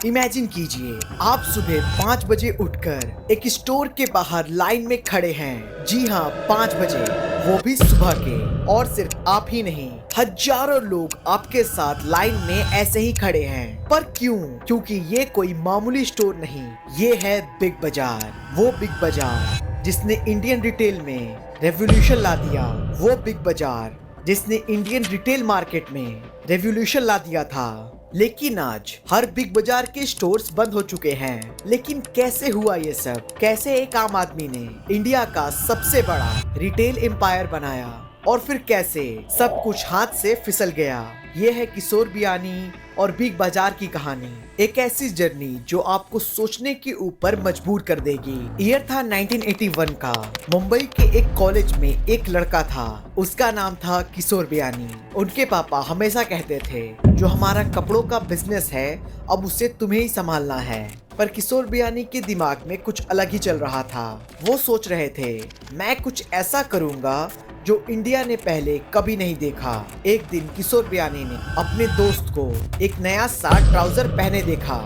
Imagine कीजिए, आप सुबह 5 बजे उठकर एक स्टोर के बाहर लाइन में खड़े हैं। जी हाँ, 5 बजे, वो भी सुबह के। और सिर्फ आप ही नहीं, हजारों लोग आपके साथ लाइन में ऐसे ही खड़े हैं। पर क्यों? क्योंकि ये कोई मामूली स्टोर नहीं, ये है बिग बाजार। वो बिग बाजार जिसने इंडियन रिटेल में रेवोल्यूशन ला दिया। वो बिग बाजार जिसने इंडियन रिटेल मार्केट में रेवोल्यूशन ला दिया था। लेकिन आज हर बिग बाजार के स्टोर्स बंद हो चुके हैं। लेकिन कैसे हुआ ये सब? कैसे एक आम आदमी ने इंडिया का सबसे बड़ा रिटेल एम्पायर बनाया? और फिर कैसे सब कुछ हाथ से फिसल गया? ये है किशोर बियानी और बिग बाजार की कहानी। एक ऐसी जर्नी जो आपको सोचने के ऊपर मजबूर कर देगी। ईयर था 1981 का। मुंबई के एक कॉलेज में एक लड़का था, उसका नाम था किशोर बियानी। उनके पापा हमेशा कहते थे, जो हमारा कपड़ों का बिजनेस है अब उसे तुम्हें ही संभालना है। पर किशोर बियानी के दिमाग में कुछ अलग ही चल रहा था। वो सोच रहे थे, मैं कुछ ऐसा करूंगा जो इंडिया ने पहले कभी नहीं देखा। एक दिन किशोर बियानी ने अपने दोस्त को एक नया सा ट्राउजर पहने देखा।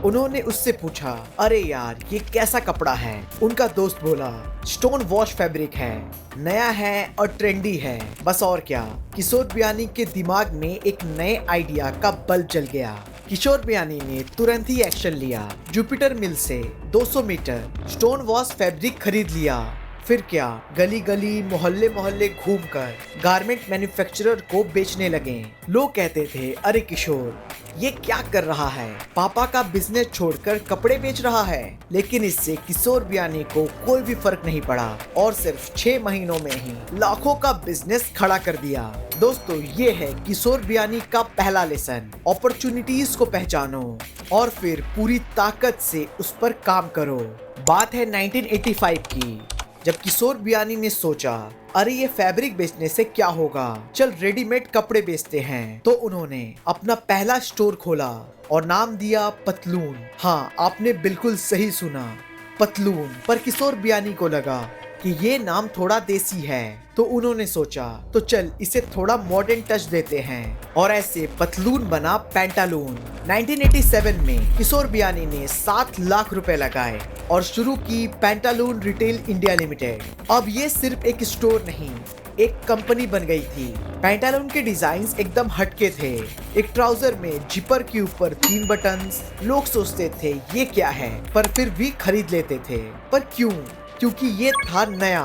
उन्होंने उससे पूछा, अरे यार ये कैसा कपड़ा है? उनका दोस्त बोला, स्टोन वॉश फैब्रिक है, नया है और ट्रेंडी है। बस और क्या, किशोर बियानी के दिमाग में एक नए आइडिया का बल्ब जल गया। किशोर बियानी ने तुरंत ही एक्शन लिया। जुपिटर मिल से 200 मीटर स्टोन वॉश फैब्रिक खरीद लिया। फिर क्या, गली गली मोहल्ले मोहल्ले घूमकर गारमेंट मैन्युफैक्चरर को बेचने लगे। लोग कहते थे, अरे किशोर ये क्या कर रहा है? पापा का बिजनेस छोड़कर कपड़े बेच रहा है। लेकिन इससे किशोर बियानी को कोई भी फर्क नहीं पड़ा और सिर्फ 6 महीनों में ही लाखों का बिजनेस खड़ा कर दिया। दोस्तों, ये है किशोर बियानी का पहला लेसन। अपॉर्चुनिटीज को पहचानो और फिर पूरी ताकत से उस पर काम करो। बात है 1985 की, जब किशोर बियानी ने सोचा, अरे ये फैब्रिक बेचने से क्या होगा, चल रेडीमेड कपड़े बेचते हैं। तो उन्होंने अपना पहला स्टोर खोला और नाम दिया पतलून। हाँ, आपने बिल्कुल सही सुना, पतलून। पर किशोर बियानी को लगा कि ये नाम थोड़ा देसी है, तो उन्होंने सोचा, तो चल इसे थोड़ा मॉडर्न टच देते हैं। और ऐसे पतलून बना पैंटालून। 1987 में किशोर बियानी ने 7 लाख रुपए लगाए और शुरू की पैंटालून रिटेल इंडिया लिमिटेड। अब ये सिर्फ एक स्टोर नहीं, एक कंपनी बन गई थी। पैंटालून के डिजाइन एकदम हटके थे। एक ट्राउजर में जिपर के ऊपर 3 बटन्स। लोग सोचते थे ये क्या है, पर फिर भी खरीद लेते थे। पर क्यों? क्योंकि ये था नया,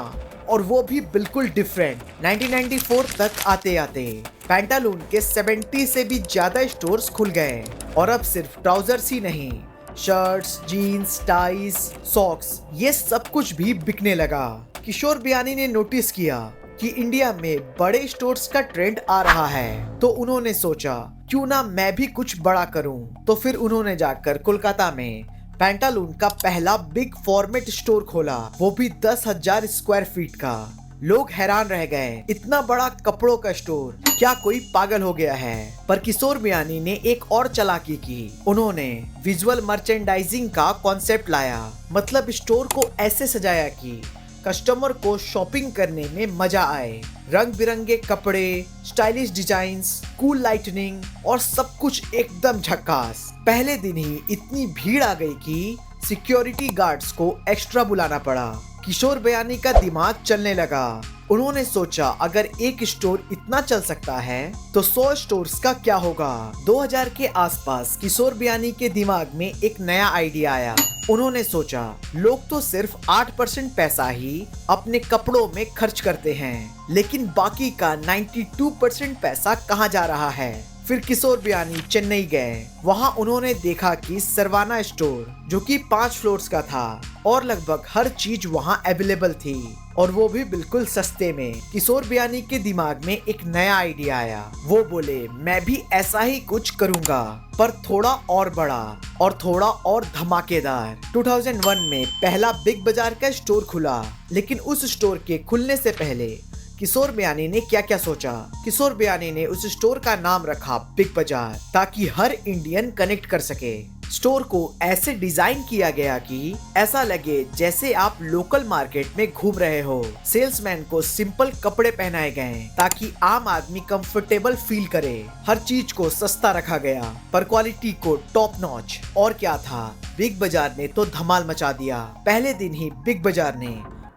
और वो भी बिल्कुल डिफरेंट। 1994 तक आते आते पैंटालून के 70 से भी ज्यादा स्टोर्स खुल गए। और अब सिर्फ ट्राउजर्स ही नहीं, शर्ट्स, जीन्स, टाइज, सॉक्स, ये सब कुछ भी बिकने लगा। किशोर बियानी ने नोटिस किया कि इंडिया में बड़े स्टोर्स का ट्रेंड आ रहा है। तो उन्होंने सोचा, क्यों ना मैं भी कुछ बड़ा करूं। तो फिर उन्होंने जाकर कोलकाता में पैंटालून का पहला बिग फॉर्मेट स्टोर खोला, वो भी 10,000 स्क्वायर फीट का। लोग हैरान रह गए, इतना बड़ा कपड़ों का स्टोर, क्या कोई पागल हो गया है? पर किशोर बियानी ने एक और चालाकी की। उन्होंने विजुअल मर्चेंडाइजिंग का कॉन्सेप्ट लाया। मतलब स्टोर को ऐसे सजाया कि कस्टमर को शॉपिंग करने में मजा आए। रंग बिरंगे कपड़े, स्टाइलिश डिजाइन्स, कूल लाइटनिंग और सब कुछ एकदम झक्कास। पहले दिन ही इतनी भीड़ आ गई कि सिक्योरिटी गार्ड्स को एक्स्ट्रा बुलाना पड़ा। किशोर बियानी का दिमाग चलने लगा। उन्होंने सोचा, अगर एक स्टोर इतना चल सकता है तो 100 स्टोर्स का क्या होगा। 2000 के आसपास किशोर बियानी के दिमाग में एक नया आइडिया आया। उन्होंने सोचा, लोग तो सिर्फ 8% पैसा ही अपने कपड़ों में खर्च करते हैं, लेकिन बाकी का 92% पैसा कहाँ जा रहा है। फिर किशोर बियानी चेन्नई गए। वहां उन्होंने देखा कि सरवाना स्टोर, जो कि 5 फ्लोर्स का था और लगभग हर चीज वहां अवेलेबल थी, और वो भी बिल्कुल सस्ते में। किशोर बियानी के दिमाग में एक नया आइडिया आया। वो बोले, मैं भी ऐसा ही कुछ करूंगा, पर थोड़ा और बड़ा और थोड़ा और धमाकेदार। 2001 में पहला बिग बाजार का स्टोर खुला। लेकिन उस स्टोर के खुलने से पहले किशोर बियानी ने क्या क्या सोचा? किशोर बियानी ने उस स्टोर का नाम रखा बिग बाजार, ताकि हर इंडियन कनेक्ट कर सके। स्टोर को ऐसे डिजाइन किया गया कि ऐसा लगे जैसे आप लोकल मार्केट में घूम रहे हो। सेल्समैन को सिंपल कपड़े पहनाए गए ताकि आम आदमी कंफर्टेबल फील करे। हर चीज को सस्ता रखा गया पर क्वालिटी को टॉप नॉच। और क्या था, बिग बाजार ने तो धमाल मचा दिया। पहले दिन ही बिग बाजार ने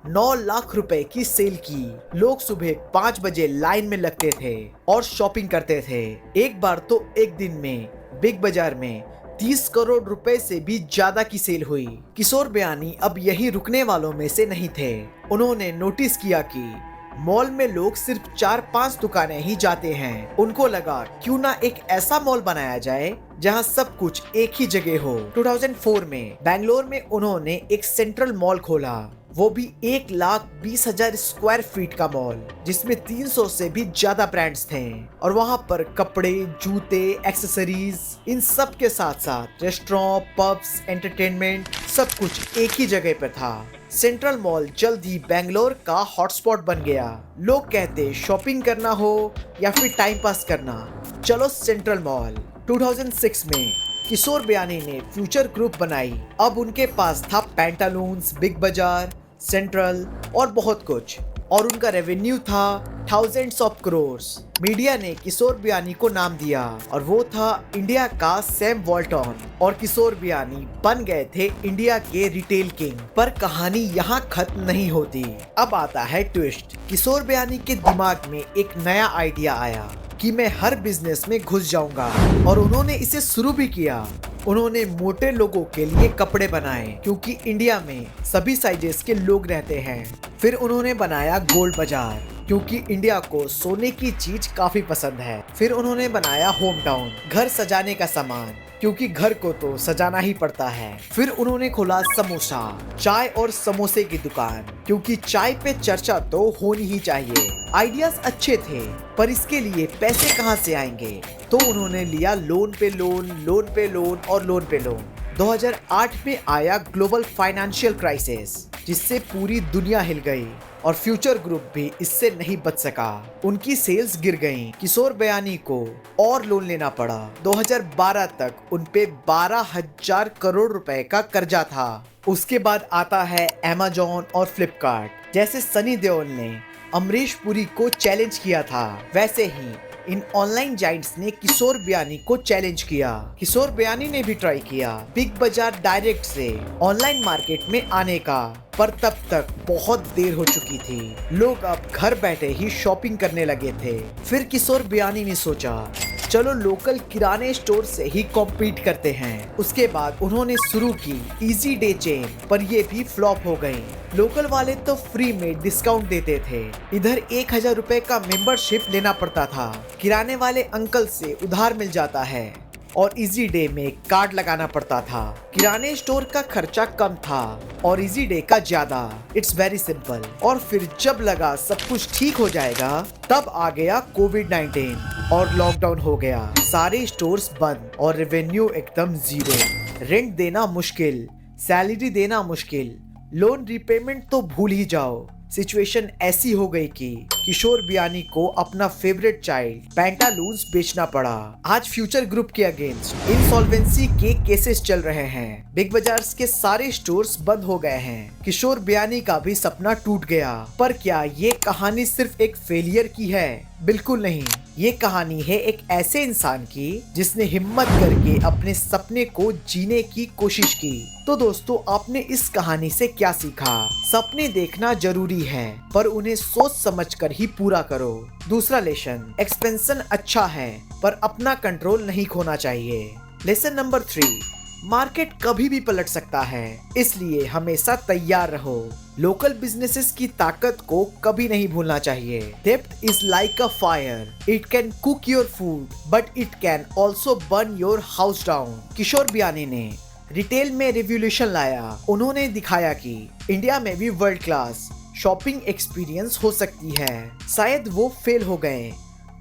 9 लाख रुपए की सेल की। लोग सुबह 5 बजे लाइन में लगते थे और शॉपिंग करते थे। एक बार तो एक दिन में बिग बाजार में 30 करोड़ रुपए से भी ज्यादा की सेल हुई। किशोर बियानी अब यही रुकने वालों में से नहीं थे। उन्होंने नोटिस किया कि मॉल में लोग सिर्फ 4-5 दुकानें ही जाते हैं। उनको लगा क्यों ना एक ऐसा मॉल बनाया जाए जहां सब कुछ एक ही जगह हो। 2004 में बेंगलोर में उन्होंने एक सेंट्रल मॉल खोला, वो भी 1,20,000 स्क्वायर फीट का मॉल, जिसमें 300 से भी ज्यादा ब्रांड्स थे। और वहां पर कपड़े, जूते, एक्सेसरीज, इन सब के साथ साथ रेस्टोरेंट, पब्स, एंटरटेनमेंट, सब कुछ एक ही जगह पर था। सेंट्रल मॉल जल्द ही बेंगलोर का हॉटस्पॉट बन गया। लोग कहते शॉपिंग करना हो या फिर टाइम पास करना, चलो सेंट्रल मॉल। 2006 में किशोर बियानी ने फ्यूचर ग्रुप बनाई। अब उनके पास था पैंटालून्स, बिग बाजार, सेंट्रल और बहुत कुछ। और उनका रेवेन्यू था थाउजेंड्स ऑफ करोर्स। मीडिया ने किशोर बियानी को नाम दिया और वो था इंडिया का सैम वॉल्टन। और किशोर बियानी बन गए थे इंडिया के रिटेल किंग। पर कहानी यहाँ खत्म नहीं होती। अब आता है ट्विस्ट। किशोर बियानी के दिमाग में एक नया आइडिया आया कि मैं हर बिजनेस में घुस जाऊंगा, और उन्होंने इसे शुरू भी किया। उन्होंने मोटे लोगों के लिए कपड़े बनाए क्योंकि इंडिया में सभी साइजेस के लोग रहते हैं। फिर उन्होंने बनाया गोल्ड बाजार क्योंकि इंडिया को सोने की चीज काफी पसंद है। फिर उन्होंने बनाया होम टाउन, घर सजाने का सामान, क्योंकि घर को तो सजाना ही पड़ता है। फिर उन्होंने खोला समोसा, चाय और समोसे की दुकान, क्योंकि चाय पे चर्चा तो होनी ही चाहिए। आइडियाज अच्छे थे पर इसके लिए पैसे कहाँ से आएंगे, तो उन्होंने लिया लोन पे लोन, लोन पे लोन और लोन पे लोन। 2008 में आया ग्लोबल फाइनेंशियल क्राइसिस, जिससे पूरी दुनिया हिल गई और फ्यूचर ग्रुप भी इससे नहीं बच सका। उनकी सेल्स गिर गईं। किशोर बियानी को और लोन लेना पड़ा। 2012 तक उनपे 12,000 करोड़ रुपए का कर्जा था। उसके बाद आता है अमेज़न और फ्लिपकार्ट। जैसे सनी देओल ने अमरीश पुरी को चैलेंज किया था, वैसे ही इन ऑनलाइन जाइंट्स ने किशोर बियानी को चैलेंज किया। किशोर बियानी ने भी ट्राई किया बिग बाजार डायरेक्ट से ऑनलाइन मार्केट में आने का, पर तब तक बहुत देर हो चुकी थी। लोग अब घर बैठे ही शॉपिंग करने लगे थे। फिर किशोर बियानी ने सोचा चलो लोकल किराने स्टोर से ही कॉम्पीट करते हैं। उसके बाद उन्होंने शुरू की इजी डे चेन, पर ये भी फ्लॉप हो गई। लोकल वाले तो फ्री में डिस्काउंट देते थे, इधर 1,000 रुपए का मेंबरशिप लेना पड़ता था। किराने वाले अंकल से उधार मिल जाता है और इजी डे में कार्ड लगाना पड़ता था। किराने स्टोर का खर्चा कम था और इजी डे का ज्यादा। It's very simple. और फिर जब लगा सब कुछ ठीक हो जाएगा, तब आ गया कोविड-19 और लॉकडाउन हो गया। सारे स्टोर्स बंद और रेवेन्यू एकदम जीरो। रेंट देना मुश्किल, सैलरी देना मुश्किल, लोन रीपेमेंट तो भूल ही जाओ। सिचुएशन ऐसी हो गई कि किशोर बियानी को अपना फेवरेट चाइल्ड पैंटालून्स बेचना पड़ा। आज फ्यूचर ग्रुप के अगेंस्ट इंसॉल्वेंसी के केसेस चल रहे हैं। बिग बाजार्स के सारे स्टोर्स बंद हो गए हैं। किशोर बियानी का भी सपना टूट गया। पर क्या ये कहानी सिर्फ एक फेलियर की है? बिल्कुल नहीं। ये कहानी है एक ऐसे इंसान की जिसने हिम्मत करके अपने सपने को जीने की कोशिश की। तो दोस्तों, आपने इस कहानी से क्या सीखा? सपने देखना जरूरी है, पर उन्हें सोच समझकर ही पूरा करो। दूसरा लेसन, एक्सपेंशन अच्छा है पर अपना कंट्रोल नहीं खोना चाहिए। लेसन नंबर 3, मार्केट कभी भी पलट सकता है, इसलिए हमेशा तैयार रहो। लोकल बिजनेसेस की ताकत को कभी नहीं भूलना चाहिए। डेप्थ is like a fire, it can cook your food but it can also burn your house down. Kishore Biyani ने रिटेल में रिवॉल्यूशन लाया। उन्होंने दिखाया कि इंडिया में भी वर्ल्ड क्लास शॉपिंग एक्सपीरियंस हो सकती है। शायद वो फेल हो गए,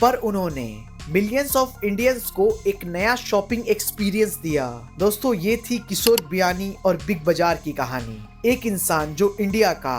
पर उन्होंने मिलियंस ऑफ इंडियंस को एक नया शॉपिंग एक्सपीरियंस दिया। दोस्तों, ये थी किशोर बियानी और बिग बाजार की कहानी। एक इंसान जो इंडिया का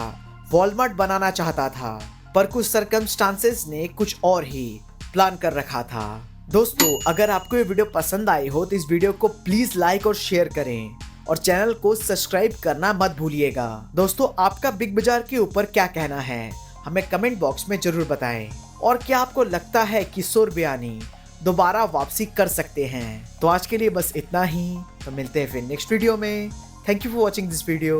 वॉलमार्ट बनाना चाहता था, पर कुछ सर्कमस्टांसेस ने कुछ और ही प्लान कर रखा था। दोस्तों अगर आपको ये वीडियो पसंद आई हो तो इस वीडियो को प्लीज लाइक और शेयर करें और चैनल को सब्सक्राइब करना मत भूलिएगा। दोस्तों आपका बिग बाजार के ऊपर क्या कहना है हमें कमेंट बॉक्स में जरूर बताएं। और क्या आपको लगता है कि सुर बयानी दोबारा वापसी कर सकते हैं? तो आज के लिए बस इतना ही, तो मिलते हैं फिर नेक्स्ट वीडियो में। Thank you for watching this video.